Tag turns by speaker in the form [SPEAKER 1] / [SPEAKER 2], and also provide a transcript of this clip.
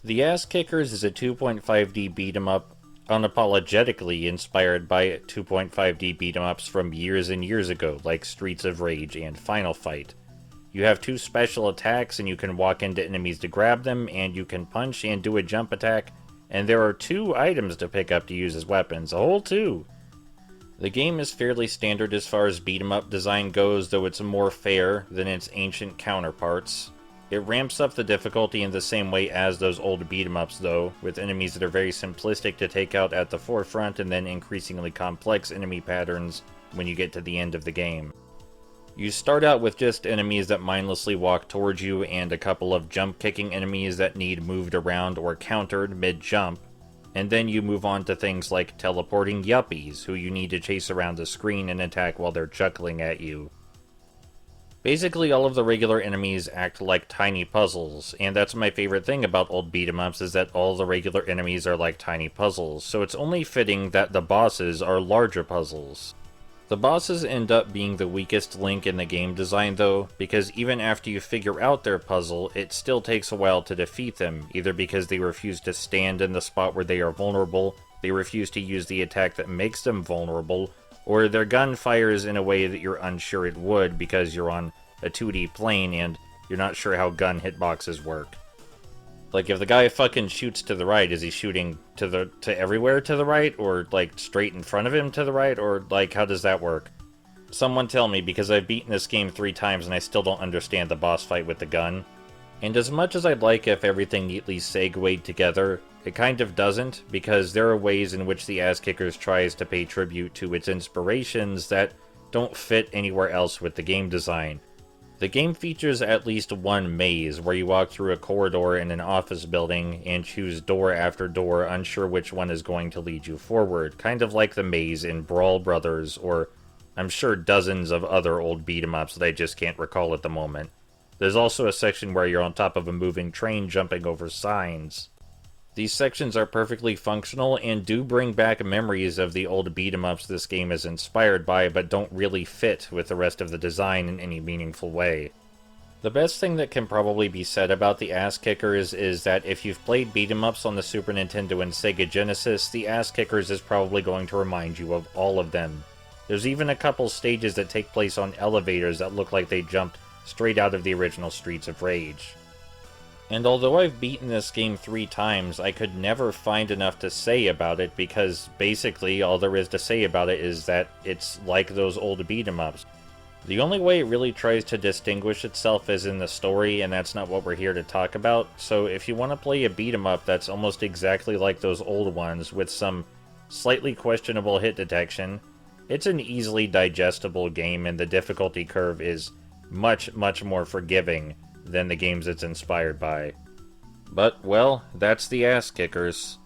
[SPEAKER 1] The Asskickers is a 2.5D beat 'em up, unapologetically inspired by 2.5D beat 'em ups from years and years ago, like Streets of Rage and Final Fight. You have two special attacks, and you can walk into enemies to grab them, and you can punch and do a jump attack, and there are two items to pick up to use as weapons, a whole two. The game is fairly standard as far as beat 'em up design goes, though it's more fair than its ancient counterparts. It ramps up the difficulty in the same way as those old beat 'em ups though, with enemies that are very simplistic to take out at the forefront and then increasingly complex enemy patterns when you get to the end of the game. You start out with just enemies that mindlessly walk towards you and a couple of jump-kicking enemies that need moved around or countered mid-jump, and then you move on to things like teleporting yuppies, who you need to chase around the screen and attack while they're chuckling at you. Basically, all of the regular enemies act like tiny puzzles, and that's my favorite thing about old beat-em-ups, is that all the regular enemies are like tiny puzzles, so it's only fitting that the bosses are larger puzzles. The bosses end up being the weakest link in the game design though, because even after you figure out their puzzle, it still takes a while to defeat them, either because they refuse to stand in the spot where they are vulnerable, they refuse to use the attack that makes them vulnerable, or their gun fires in a way that you're unsure it would because you're on a 2D plane and you're not sure how gun hitboxes work. Like, if the guy fucking shoots to the right, is he shooting to everywhere to the right? Or, like, straight in front of him to the right? Or, like, how does that work? Someone tell me, because I've beaten this game 3 times and I still don't understand the boss fight with the gun. And as much as I'd like if everything neatly segued together, it kind of doesn't, because there are ways in which the Asskickers tries to pay tribute to its inspirations that don't fit anywhere else with the game design. The game features at least one maze, where you walk through a corridor in an office building and choose door after door, unsure which one is going to lead you forward, kind of like the maze in Brawl Brothers, or I'm sure dozens of other old beat-em-ups that I just can't recall at the moment. There's also a section where you're on top of a moving train jumping over signs. These sections are perfectly functional and do bring back memories of the old beat-em-ups this game is inspired by, but don't really fit with the rest of the design in any meaningful way. The best thing that can probably be said about the Asskickers is that if you've played beat-em-ups on the Super Nintendo and Sega Genesis, the Asskickers is probably going to remind you of all of them. There's even a couple stages that take place on elevators that look like they jumped straight out of the original Streets of Rage. And although I've beaten this game 3 times, I could never find enough to say about it, because basically all there is to say about it is that it's like those old beat-em-ups. The only way it really tries to distinguish itself is in the story, and that's not what we're here to talk about, so if you want to play a beat-em-up that's almost exactly like those old ones, with some slightly questionable hit detection, it's an easily digestible game, and the difficulty curve is much, much more forgiving than the games it's inspired by. But, well, that's the Asskickers.